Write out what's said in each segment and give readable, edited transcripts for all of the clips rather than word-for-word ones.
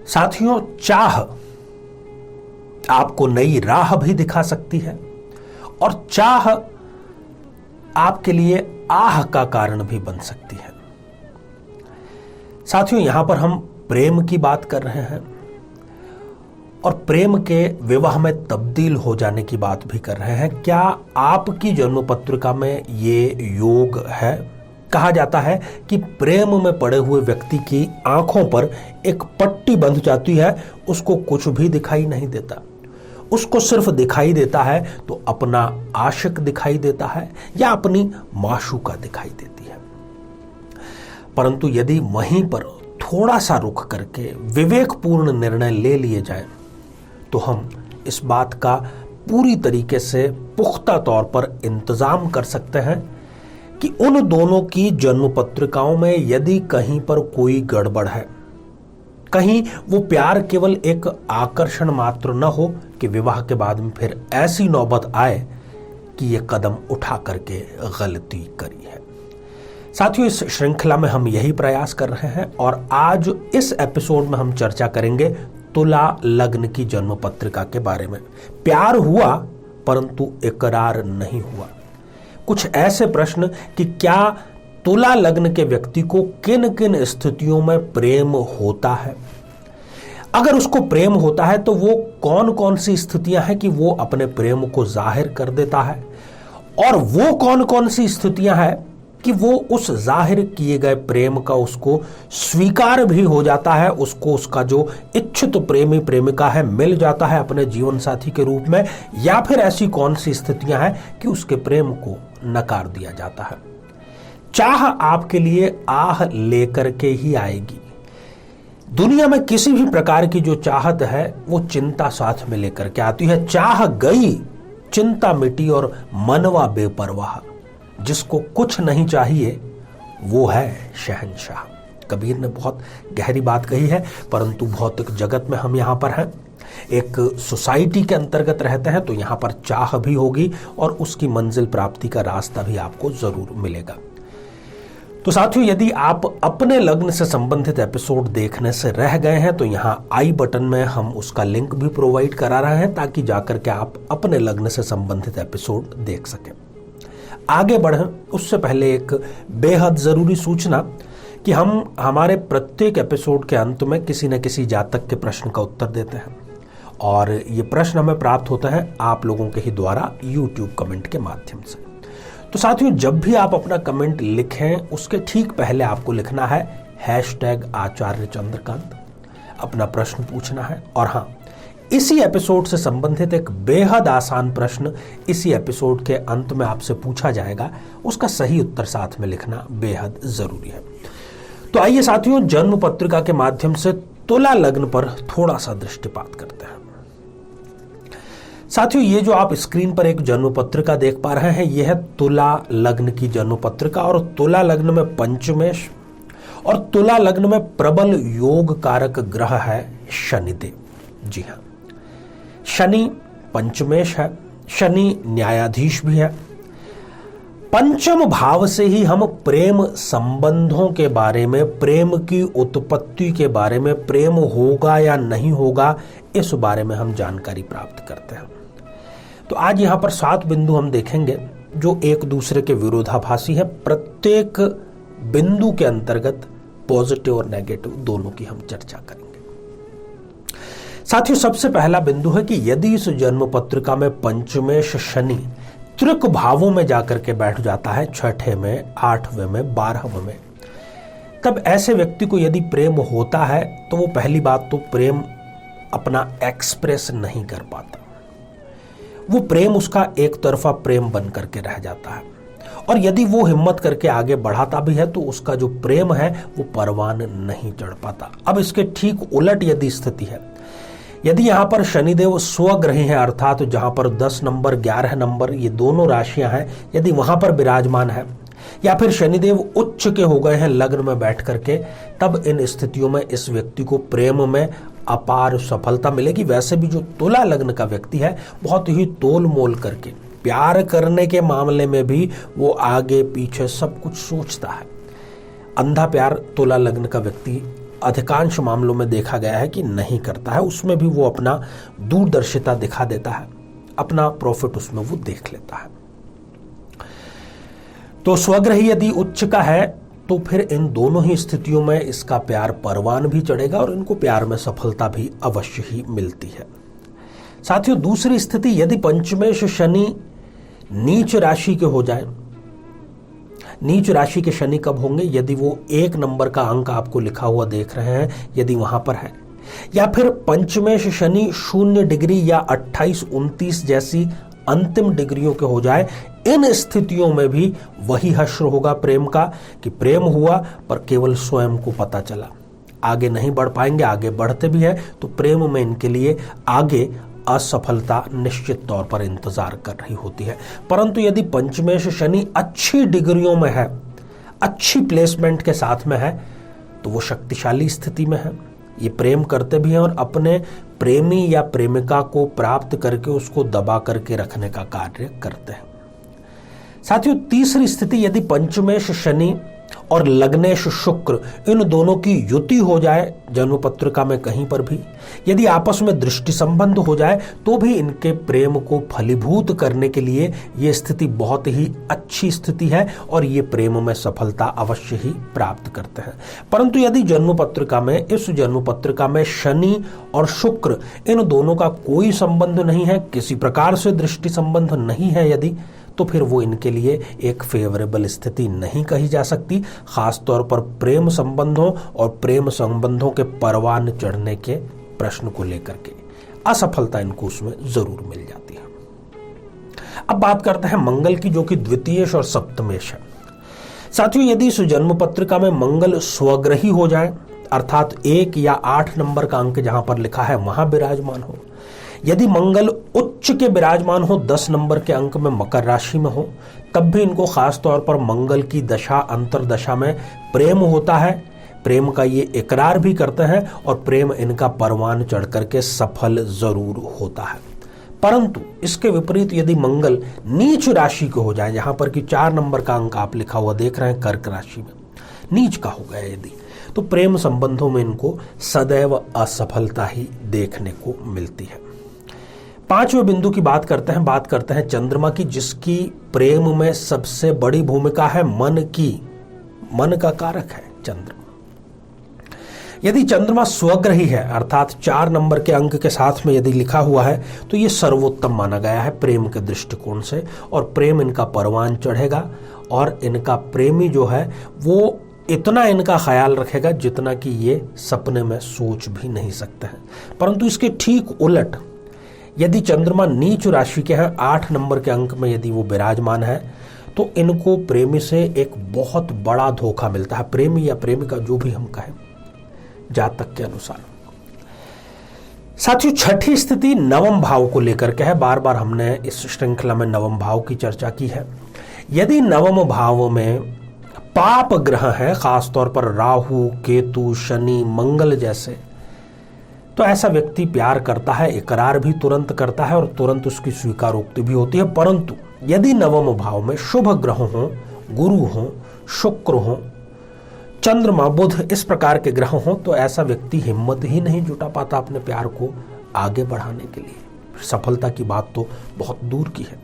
साथियों, चाह आपको नई राह भी दिखा सकती है और चाह आपके लिए आह का कारण भी बन सकती है। साथियों, यहां पर हम प्रेम की बात कर रहे हैं और प्रेम के विवाह में तब्दील हो जाने की बात भी कर रहे हैं। क्या आपकी जन्म पत्रिका में ये योग है? कहा जाता है कि प्रेम में पड़े हुए व्यक्ति की आंखों पर एक पट्टी बंध जाती है, उसको कुछ भी दिखाई नहीं देता, उसको सिर्फ दिखाई देता है तो अपना आशिक दिखाई देता है या अपनी माशूका दिखाई देती है। परंतु यदि वहीं पर थोड़ा सा रुक करके विवेकपूर्ण निर्णय ले लिए जाए तो हम इस बात का पूरी तरीके से पुख्ता तौर पर इंतजाम कर सकते हैं कि उन दोनों की जन्म पत्रिकाओं में यदि कहीं पर कोई गड़बड़ है, कहीं वो प्यार केवल एक आकर्षण मात्र न हो कि विवाह के बाद में फिर ऐसी नौबत आए कि ये कदम उठा करके गलती करी है। साथियों, इस श्रृंखला में हम यही प्रयास कर रहे हैं और आज इस एपिसोड में हम चर्चा करेंगे तुला लग्न की जन्म पत्रिका के बारे में। प्यार हुआ परंतु इकरार नहीं हुआ। कुछ ऐसे प्रश्न कि क्या तुला लग्न के व्यक्ति को किन किन स्थितियों में प्रेम होता है, अगर उसको प्रेम होता है तो वो कौन कौन सी स्थितियां हैं कि वो अपने प्रेम को जाहिर कर देता है, और वो कौन कौन सी स्थितियां हैं कि वो उस जाहिर किए गए प्रेम का उसको स्वीकार भी हो जाता है, उसको उसका जो इच्छित प्रेमी प्रेमिका है मिल जाता है अपने जीवन साथी के रूप में, या फिर ऐसी कौन सी स्थितियां हैं कि उसके प्रेम को नकार दिया जाता है। चाह आपके लिए आह लेकर के ही आएगी। दुनिया में किसी भी प्रकार की जो चाहत है वो चिंता साथ में लेकर के आती है। चाह गई, चिंता मिटी और मनवा बेपरवाह। जिसको कुछ नहीं चाहिए वो है शहंशाह। कबीर ने बहुत गहरी बात कही है, परंतु भौतिक जगत में हम यहां पर हैं, एक सोसाइटी के अंतर्गत रहते हैं, तो यहां पर चाह भी होगी और उसकी मंजिल प्राप्ति का रास्ता भी आपको जरूर मिलेगा। तो साथियों, यदि आप अपने लग्न से संबंधित एपिसोड देखने से रह गए हैं तो यहां आई बटन में हम उसका लिंक भी प्रोवाइड करा रहे हैं ताकि जाकर के आप अपने लग्न से संबंधित एपिसोड देख सकें। आगे बढ़ें उससे पहले एक बेहद जरूरी सूचना कि हम हमारे प्रत्येक एपिसोड के अंत में किसी न किसी जातक के प्रश्न का उत्तर देते हैं और ये प्रश्न हमें प्राप्त होता है आप लोगों के ही द्वारा YouTube कमेंट के माध्यम से। तो साथियों, जब भी आप अपना कमेंट लिखें उसके ठीक पहले आपको लिखना है #आचार्य चंद्रकांत, अपना प्रश्न पूछना है। और हाँ, इसी एपिसोड से संबंधित एक बेहद आसान प्रश्न इसी एपिसोड के अंत में आपसे पूछा जाएगा, उसका सही उत्तर साथ में लिखना बेहद जरूरी है। तो आइए साथियों, जन्म पत्रिका के माध्यम से तुला लग्न पर थोड़ा सा दृष्टिपात करते हैं। साथियों, ये जो आप स्क्रीन पर एक जन्म पत्रिका देख पा रहे हैं, यह है तुला लग्न की जन्म पत्रिका। और तुला लग्न में पंचमेश और तुला लग्न में प्रबल योग कारक ग्रह है शनिदेव। जी हाँ, शनि पंचमेश है, शनि न्यायाधीश भी है। पंचम भाव से ही हम प्रेम संबंधों के बारे में, प्रेम की उत्पत्ति के बारे में, प्रेम होगा या नहीं होगा इस बारे में हम जानकारी प्राप्त करते हैं। तो आज यहां पर 7 बिंदु हम देखेंगे जो एक दूसरे के विरोधाभासी है। प्रत्येक बिंदु के अंतर्गत पॉजिटिव और नेगेटिव दोनों की हम चर्चा करेंगे। साथियों, सबसे पहला बिंदु है कि यदि इस जन्म पत्रिका में पंचमेश शनि त्रिक भावों में जाकर के बैठ जाता है, 6ठे में, 8वें में, 12वें में, तब ऐसे व्यक्ति को यदि प्रेम होता है तो वो पहली बात तो प्रेम अपना एक्सप्रेस नहीं कर पाता, वो प्रेम उसका एक तरफा प्रेम बन करके रह जाता है। और यदि वो हिम्मत करके आगे बढ़ाता भी है तो उसका जो प्रेम है वो परवान नहीं चढ़ पाता। अब इसके ठीक उलट यदि स्थिति है, यदि यहां पर शनिदेव स्वग्रही हैं, अर्थात जहां पर 10 नंबर 11 नंबर ये दोनों राशियां हैं, यदि वहां पर विराजमान है, या फिर शनिदेव उच्च के हो गए हैं लग्न में बैठ करके, तब इन स्थितियों में इस व्यक्ति को प्रेम में अपार सफलता मिलेगी। वैसे भी जो तुला लग्न का व्यक्ति है बहुत ही तोल मोल करके प्यार करने के मामले में भी वो आगे पीछे सब कुछ सोचता है। अंधा प्यार तुला लग्न का व्यक्ति अधिकांश मामलों में देखा गया है कि नहीं करता है। उसमें भी वो अपना दूरदर्शिता दिखा देता है, अपना प्रॉफिट उसमें वो देख लेता है। तो स्वग्रही यदि उच्च का है तो फिर इन दोनों ही स्थितियों में इसका प्यार परवान भी चढ़ेगा और इनको प्यार में सफलता भी अवश्य ही मिलती है। साथियों, दूसरी स्थिति यदि पंचमेश शनि नीच राशि के हो जाए। नीच राशि के शनि कब होंगे? यदि वो 1 नंबर का अंक आपको लिखा हुआ देख रहे हैं, यदि वहां पर है, या फिर पंचमेश शनि 0 डिग्री या 28, 29 जैसी अंतिम डिग्रियों के हो जाए। इन स्थितियों में भी वही हश्र होगा प्रेम का कि प्रेम हुआ पर केवल स्वयं को पता चला, आगे नहीं बढ़ पाएंगे। आगे बढ़ते भी है तो प्रेम में इनके लिए आगे असफलता निश्चित तौर पर इंतजार कर रही होती है। परंतु यदि पंचमेश शनि अच्छी डिग्रियों में है, अच्छी प्लेसमेंट के साथ में है, तो वो शक्तिशाली स्थिति में है। ये प्रेम करते भी हैं और अपने प्रेमी या प्रेमिका को प्राप्त करके उसको दबा करके रखने का कार्य करते हैं। साथियों, तीसरी स्थिति यदि पंचमेश शनि और लग्नेश शुक्र इन दोनों की युति हो जाए जन्म पत्रिका में कहीं पर भी, यदि आपस में दृष्टि संबंध हो जाए, तो भी इनके प्रेम को फलीभूत करने के लिए ये स्थिति बहुत ही अच्छी स्थिति है और ये प्रेम में सफलता अवश्य ही प्राप्त करते हैं। परंतु यदि जन्म पत्रिका में, इस जन्म पत्रिका में शनि और शुक्र इन दोनों का कोई संबंध नहीं है, किसी प्रकार से दृष्टि संबंध नहीं है यदि, तो फिर वो इनके लिए एक फेवरेबल स्थिति नहीं कही जा सकती। खासतौर पर प्रेम संबंधों और प्रेम संबंधों के परवान चढ़ने के प्रश्न को लेकर के असफलता इनको उसमें जरूर मिल जाती है। अब बात करते हैं मंगल की, जो कि द्वितीयेश और सप्तमेश है। साथियों, यदि इस जन्म पत्रिका में मंगल स्वग्रही हो जाए, अर्थात 1 या 8 नंबर का अंक जहां पर लिखा है वहां विराजमान हो, यदि मंगल उच्च के विराजमान हो 10 नंबर के अंक में मकर राशि में हो, तब भी इनको खास तौर पर मंगल की दशा अंतरदशा में प्रेम होता है। प्रेम का ये इकरार भी करते हैं और प्रेम इनका परवान चढ़ करके सफल जरूर होता है। परंतु इसके विपरीत यदि मंगल नीच राशि को हो जाए, जहां पर कि 4 नंबर का अंक आप लिखा हुआ देख रहे हैं कर्क राशि में, नीच का हो गया यदि, तो प्रेम संबंधों में इनको सदैव असफलता ही देखने को मिलती है। 5वें बिंदु की बात करते हैं चंद्रमा की, जिसकी प्रेम में सबसे बड़ी भूमिका है मन की। मन का कारक है चंद्रमा। यदि चंद्रमा स्वग्रही है, अर्थात 4 नंबर के अंक के साथ में यदि लिखा हुआ है, तो ये सर्वोत्तम माना गया है प्रेम के दृष्टिकोण से, और प्रेम इनका परवान चढ़ेगा और इनका प्रेमी जो है वो इतना इनका ख्याल रखेगा जितना कि ये सपने में सोच भी नहीं सकते हैं। परंतु इसके ठीक उलट यदि चंद्रमा नीच राशि के हैं, 8 नंबर के अंक में यदि वो विराजमान है, तो इनको प्रेमी से एक बहुत बड़ा धोखा मिलता है। प्रेमी या प्रेमिका जो भी हम कहें जातक के अनुसार। साथियों, छठी स्थिति नवम भाव को लेकर के है। बार बार हमने इस श्रृंखला में नवम भाव की चर्चा की है। यदि नवम भाव में पाप ग्रह है, खासतौर पर राहु, केतु, शनि, मंगल जैसे, तो ऐसा व्यक्ति प्यार करता है, इकरार भी तुरंत करता है और तुरंत उसकी स्वीकारोक्ति भी होती है। परंतु यदि नवम भाव में शुभ ग्रह हो, गुरु हो, शुक्र हो, चंद्रमा, बुध, इस प्रकार के ग्रह हो, तो ऐसा व्यक्ति हिम्मत ही नहीं जुटा पाता अपने प्यार को आगे बढ़ाने के लिए। सफलता की बात तो बहुत दूर की है।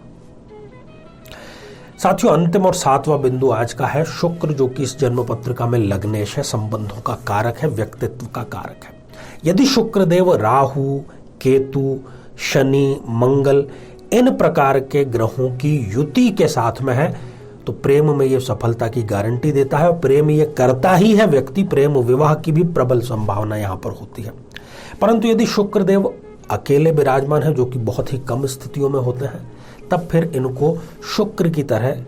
साथियों, अंतिम और 7वां बिंदु आज का है शुक्र, जो कि इस जन्म पत्रिका में लग्नेश है, संबंधों का कारक है, व्यक्तित्व का कारक है। यदि शुक्रदेव राहु, केतु, शनि, मंगल इन प्रकार के ग्रहों की युति के साथ में है, तो प्रेम में यह सफलता की गारंटी देता है और प्रेम ये करता ही है व्यक्ति। प्रेम विवाह की भी प्रबल संभावना यहां पर होती है। परंतु यदि शुक्रदेव अकेले विराजमान है, जो कि बहुत ही कम स्थितियों में होते हैं, तब फिर इनको शुक्र की तरह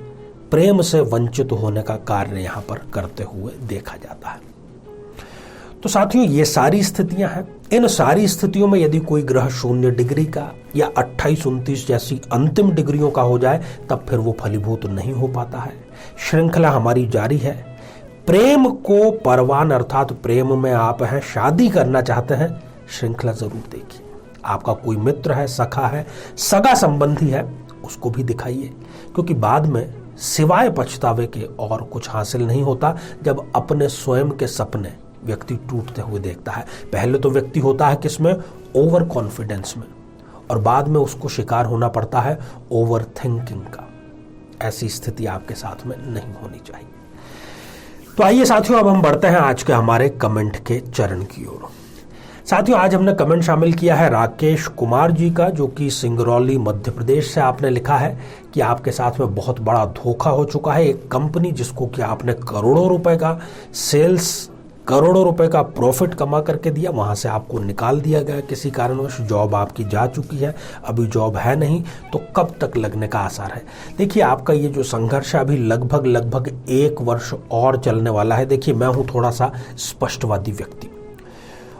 प्रेम से वंचित होने का कार्य यहां पर करते हुए देखा जाता है। तो साथियों, ये सारी स्थितियां हैं। इन सारी स्थितियों में यदि कोई ग्रह 0 डिग्री का या 28, 29 जैसी अंतिम डिग्रियों का हो जाए, तब फिर वो फलीभूत नहीं हो पाता है। श्रृंखला हमारी जारी है। प्रेम को परवान, अर्थात प्रेम में आप हैं, शादी करना चाहते हैं, श्रृंखला जरूर देखिए। आपका कोई मित्र है, सखा है, सगा संबंधी है, उसको भी दिखाइए, क्योंकि बाद में सिवाय पछतावे के और कुछ हासिल नहीं होता जब अपने स्वयं के सपने व्यक्ति टूटते हुए देखता है। पहले तो व्यक्ति होता है किसमें? ओवर कॉन्फिडेंस में, और बाद में उसको शिकार होना पड़ता है ओवर थिंकिंग का। ऐसी स्थिति आपके साथ में नहीं होनी चाहिए। तो आइए साथियों, अब हम बढ़ते हैं आज के हमारे कमेंट के चरण की ओर। साथियों, आज हमने कमेंट शामिल किया है राकेश कुमार जी का, जो कि सिंगरौली मध्य प्रदेश से। आपने लिखा है कि आपके साथ में बहुत बड़ा धोखा हो चुका है। एक कंपनी जिसको कि आपने करोड़ों रुपए का सेल्स, करोड़ों रुपए का प्रॉफिट कमा करके दिया, वहां से आपको निकाल दिया गया किसी कारणवश। जॉब आपकी जा चुकी है, अभी जॉब है नहीं, तो कब तक लगने का आसार है? देखिए, आपका ये जो संघर्ष है अभी लगभग 1 वर्ष और चलने वाला है। देखिए, मैं हूं थोड़ा सा स्पष्टवादी व्यक्ति,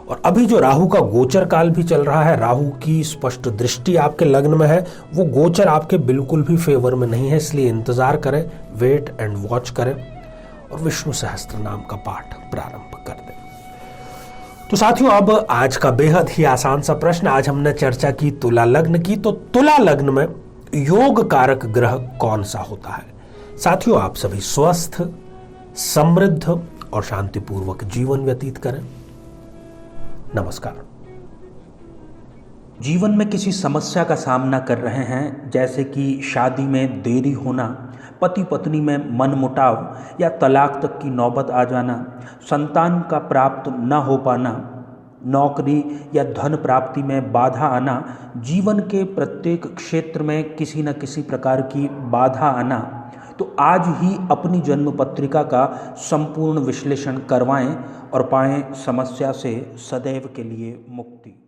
और अभी जो राहु का गोचर काल भी चल रहा है, राहु की स्पष्ट दृष्टि आपके लग्न में है, वो गोचर आपके बिल्कुल भी फेवर में नहीं है। इसलिए इंतजार करें, वेट एंड वॉच करें, और विष्णु सहस्त्र नाम का पाठ प्रारंभ कर दें। तो साथियों, अब आज का बेहद ही आसान सा प्रश्न। आज हमने चर्चा की तुला लग्न की, तो तुला लग्न में योग कारक ग्रह कौन सा होता है? साथियों, आप सभी स्वस्थ, समृद्ध और शांतिपूर्वक जीवन व्यतीत करें। नमस्कार। जीवन में किसी समस्या का सामना कर रहे हैं, जैसे कि शादी में देरी होना, पति पत्नी में मनमुटाव या तलाक तक की नौबत आ जाना, संतान का प्राप्त न हो पाना, नौकरी या धन प्राप्ति में बाधा आना, जीवन के प्रत्येक क्षेत्र में किसी न किसी प्रकार की बाधा आना, तो आज ही अपनी जन्म पत्रिका का संपूर्ण विश्लेषण करवाएं और पाएं समस्या से सदैव के लिए मुक्ति।